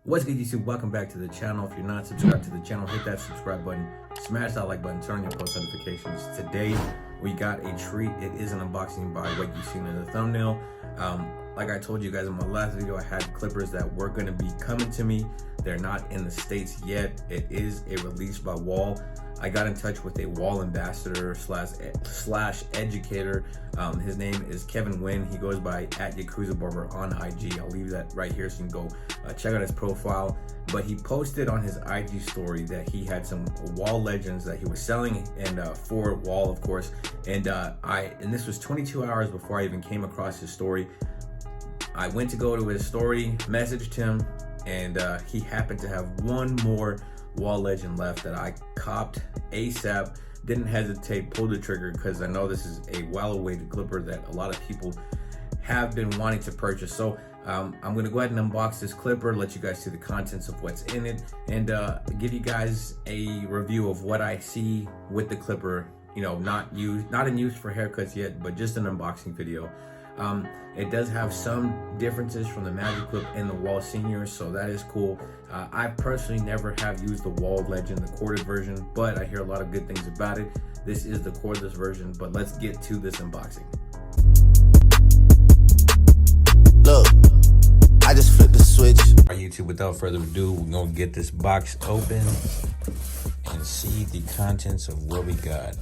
What's good, YouTube? Welcome back to the channel. If you're not subscribed to the channel, hit that subscribe button, smash that like button, turn on your post notifications. Today we got a treat. It is an unboxing by what you've seen in the thumbnail. Like I told you guys in my last video, I had clippers that were going to be coming to me. They're not in the States yet. It is a release by Wahl. I got in touch with a Wahl ambassador slash educator. His name is Kevin Wynn. He goes by @YakuzaBarber on IG. I'll leave that right here so you can go check out his profile. But he posted on his IG story that he had some Wahl Legends that he was selling, and for Wahl, of course. And this was 22 hours before I even came across his story. I went to go to his story, messaged him, and he happened to have one more Wahl Legend left that I copped ASAP. Didn't hesitate, pulled the trigger, because I know this is a well-awaited clipper that a lot of people have been wanting to purchase. So I'm gonna go ahead and unbox this clipper, let you guys see the contents of what's in it, and give you guys a review of what I see with the clipper. You know, not in use for haircuts yet, but just an unboxing video. It does have some differences from the Magic Clip and the Wahl Senior, so that is cool. I personally never have used the Wahl Legend, the corded version, but I hear a lot of good things about it. This is the cordless version, but let's get to this unboxing. Look, I just flipped the switch. All right, YouTube, without further ado, we're gonna get this box open and see the contents of what we got.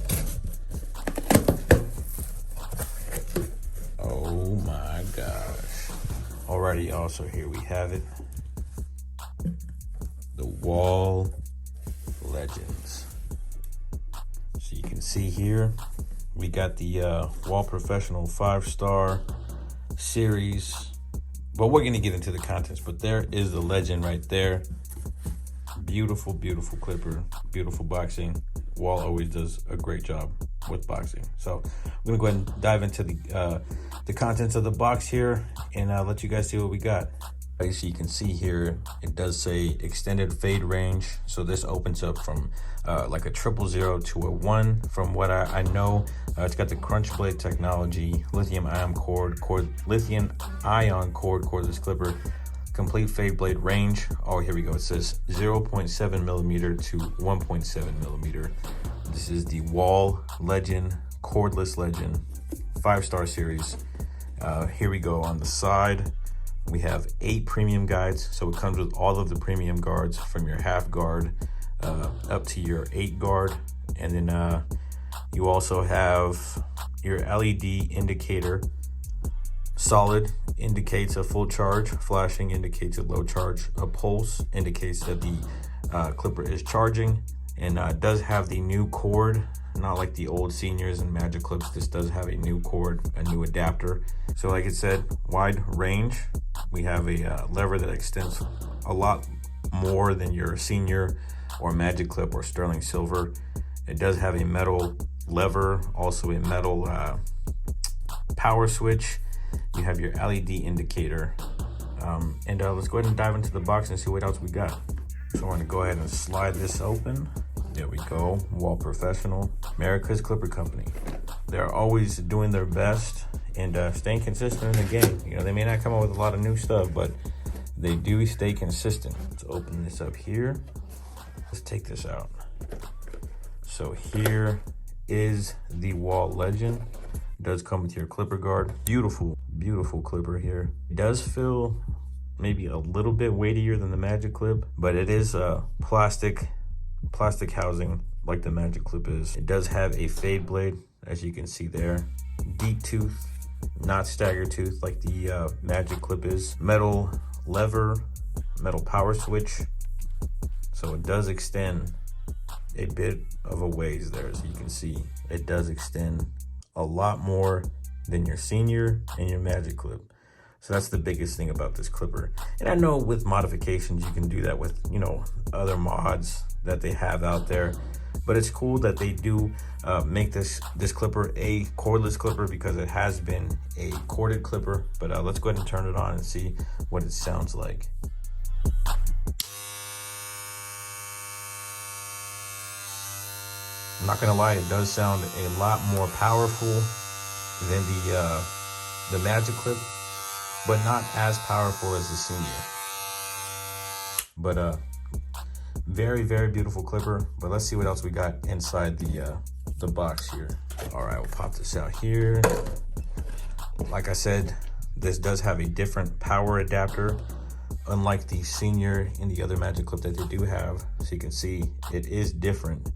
Oh my gosh. Alrighty, also here we have it. The Wahl Legends. So you can see here, we got the Wahl Professional 5-star series. But we're gonna get into the contents, but there is the Legend right there. Beautiful, beautiful clipper, beautiful boxing. Wahl always does a great job with boxing. So I'm gonna go ahead and dive into the contents of the box here, and let you guys see what we got. So you can see here, it does say extended fade range. So this opens up from like a 000 to a 1. From what I know, it's got the crunch blade technology, lithium ion cordless clipper, complete fade blade range. Oh, here we go. It says 0.7 millimeter to 1.7 millimeter. This is the Wahl Legend, Cordless Legend, 5-star series. Here we go. On the side, we have 8 premium guides. So it comes with all of the premium guards, from your half guard up to your 8 guard. And then you also have your LED indicator. Solid indicates a full charge, flashing indicates a low charge, a pulse indicates that the clipper is charging, and does have the new cord, not like the old Seniors and Magic Clips. This does have a new cord, a new adapter. So like it said, wide range. We have a lever that extends a lot more than your Senior or Magic Clip or Sterling Silver. It does have a metal lever, also a metal power switch. You have your LED indicator, and let's go ahead and dive into the box and see what else we got. So we're gonna go ahead and slide this open. There we go. Wahl Professional, America's Clipper Company. They're always doing their best and staying consistent in the game. You know, they may not come up with a lot of new stuff, but they do stay consistent. Let's open this up here. Let's take this out. So here is the Wahl Legend. It does come with your clipper guard. Beautiful, beautiful clipper here. It does feel maybe a little bit weightier than the Magic Clip, but it is a plastic housing like the Magic Clip is. It does have a fade blade, as you can see there. Deep tooth, not stagger tooth like the Magic Clip is. Metal lever, metal power switch. So it does extend a bit of a ways there. So you can see it does extend a lot more than your Senior and your Magic Clip. So that's the biggest thing about this clipper. And I know with modifications, you can do that with, you know, other mods that they have out there. But it's cool that they do make this clipper a cordless clipper, because it has been a corded clipper. But let's go ahead and turn it on and see what it sounds like. I'm not gonna lie, it does sound a lot more powerful than the Magic Clip, but not as powerful as the Senior. But very, very beautiful clipper. But let's see what else we got inside the box here. All right, we'll pop this out here. Like I said, this does have a different power adapter, unlike the Senior and the other magic clip that they do have. So you can see it is different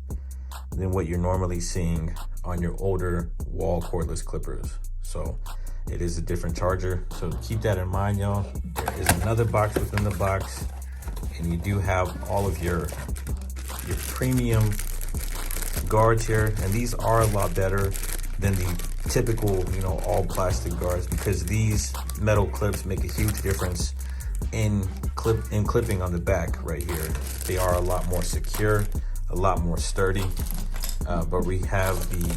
than what you're normally seeing on your older Wahl cordless clippers. So it is a different charger. So keep that in mind, y'all. There is another box within the box, and you do have all of your premium guards here, and these are a lot better than the typical, you know, all plastic guards, because these metal clips make a huge difference in clipping on the back right here. They are a lot more secure, a lot more sturdy. But we have the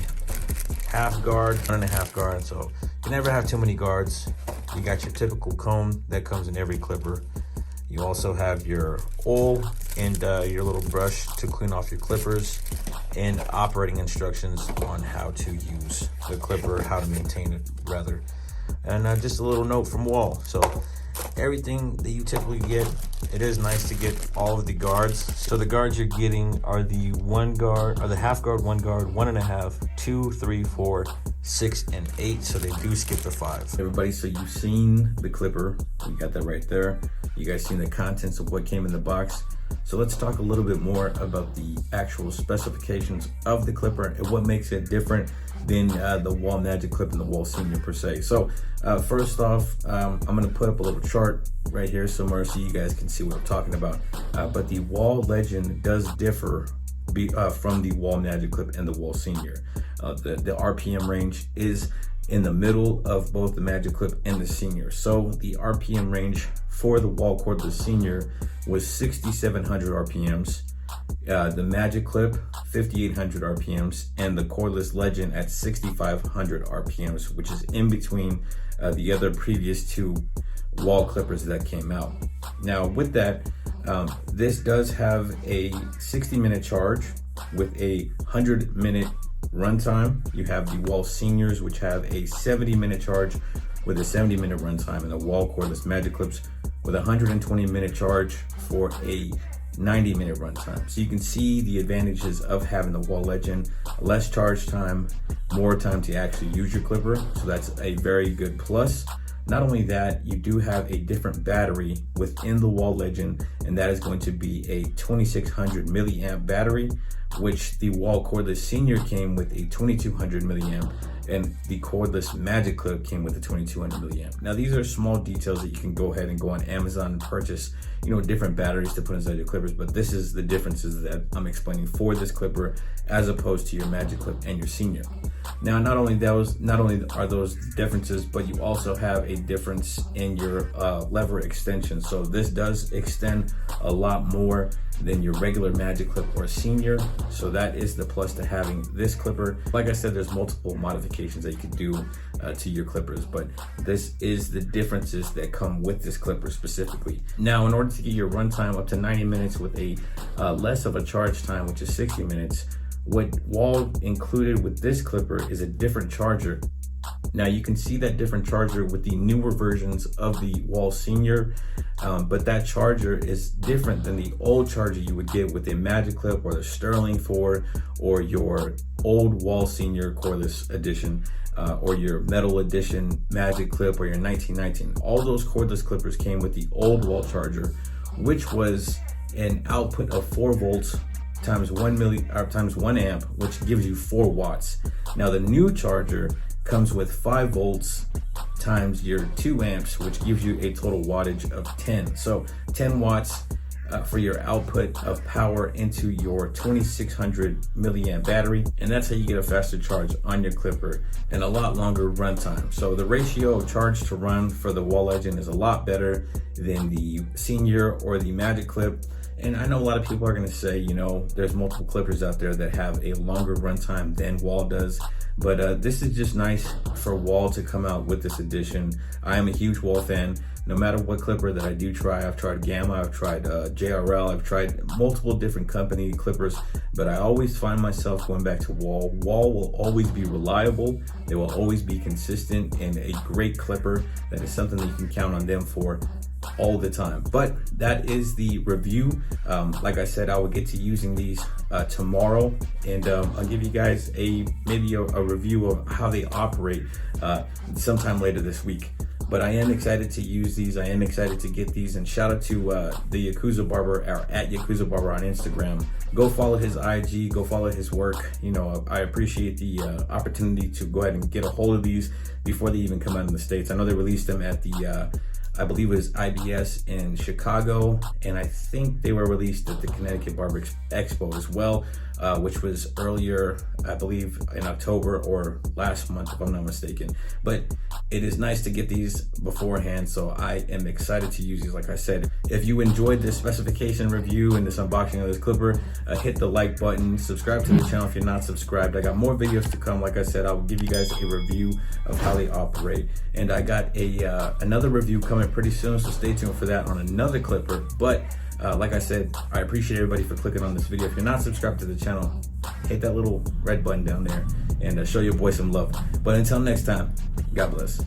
half guard, 1.5 guard, so you never have too many guards. You got your typical comb that comes in every clipper. You also have your oil and your little brush to clean off your clippers, and operating instructions on how to use the clipper, how to maintain it rather. And just a little note from Wahl. So everything that you typically get, it is nice to get all of the guards. So the guards you're getting are the 1 guard, or the half guard, 1 guard, 1.5, 2, 3, 4, 6, and 8. So they do skip the 5. Everybody, so you've seen the clipper. You got that right there. You guys seen the contents of what came in the box. So let's talk a little bit more about the actual specifications of the clipper and what makes it different than the Wahl Magic Clip and the Wahl Senior per se. So first off, I'm gonna put up a little chart right here somewhere so you guys can see what I'm talking about. But the Wahl Legend does differ from the Wahl Magic Clip and the Wahl Senior. The RPM range is in the middle of both the Magic Clip and the Senior. So the RPM range for the Wahl Cordless Senior was 6,700 RPMs. The Magic Clip, 5,800 RPMs, and the Cordless Legend at 6,500 RPMs, which is in between the other previous 2 Wahl clippers that came out. Now with that, this does have a 60-minute charge with a 100-minute runtime. You have the Wahl Seniors, which have a 70-minute charge with a 70-minute runtime, and the Wahl Cordless Magic Clips with a 120-minute charge for a 90-minute runtime. So you can see the advantages of having the Wahl Legend: less charge time, more time to actually use your clipper. So that's a very good plus. Not only that, you do have a different battery within the Wahl Legend, and that is going to be a 2600 milliamp battery, which the Wahl Cordless Senior came with a 2200 milliamp, and the Cordless Magic Clip came with a 2200 milliamp. Now these are small details that you can go ahead and go on Amazon and purchase, you know, different batteries to put inside your clippers, but this is the differences that I'm explaining for this clipper as opposed to your Magic Clip and your Senior. Now, not only are those differences, but you also have a difference in your lever extension. So this does extend a lot more than your regular Magic Clip or Senior. So that is the plus to having this clipper. Like I said, there's multiple modifications that you could do to your clippers, but this is the differences that come with this clipper specifically. Now, in order to get your runtime up to 90 minutes with a less of a charge time, which is 60 minutes, what Wahl included with this clipper is a different charger. Now you can see that different charger with the newer versions of the Wahl Senior, but that charger is different than the old charger you would get with a Magic Clip or the Sterling 4 or your old Wahl Senior Cordless Edition or your Metal Edition Magic Clip or your 1919. All those cordless clippers came with the old Wahl charger, which was an output of 4 volts times 1 amp, which gives you 4 watts. Now the new charger comes with 5 volts times your 2 amps, which gives you a total wattage of 10. So 10 watts for your output of power into your 2600 milliamp battery. And that's how you get a faster charge on your clipper and a lot longer runtime. So the ratio of charge to run for the Wahl Legend is a lot better than the Senior or the Magic Clip. And I know a lot of people are going to say, you know, there's multiple clippers out there that have a longer runtime than Wahl does. But this is just nice for Wahl to come out with this edition. I am a huge Wahl fan. No matter what clipper that I do try, I've tried Gamma, I've tried JRL, I've tried multiple different company clippers, but I always find myself going back to Wahl. Wahl will always be reliable. They will always be consistent and a great clipper. That is something that you can count on them for. all the time. But that is the review. Like I said, I will get to using these tomorrow, and I'll give you guys maybe a review of how they operate sometime later this week. But I am excited to use these. I am excited to get these, and shout out to the Yakuza Barber, or at Yakuza Barber on Instagram. Go follow his IG, go follow his work. You know, I appreciate the opportunity to go ahead and get a hold of these before they even come out in the States. I know they released them at the I believe it was IBS in Chicago, and I think they were released at the Connecticut Barber Expo as well, which was earlier, I believe in October or last month, if I'm not mistaken. But it is nice to get these beforehand, so I am excited to use these. Like I said, if you enjoyed this specification review and this unboxing of this clipper, hit the like button, subscribe to the channel if you're not subscribed. I got more videos to come. Like I said, I'll give you guys a review of how they operate, and I got another review coming pretty soon, so stay tuned for that on another clipper. But like I said, I appreciate everybody for clicking on this video. If you're not subscribed to the channel, hit that little red button down there and show your boy some love. But until next time, God bless.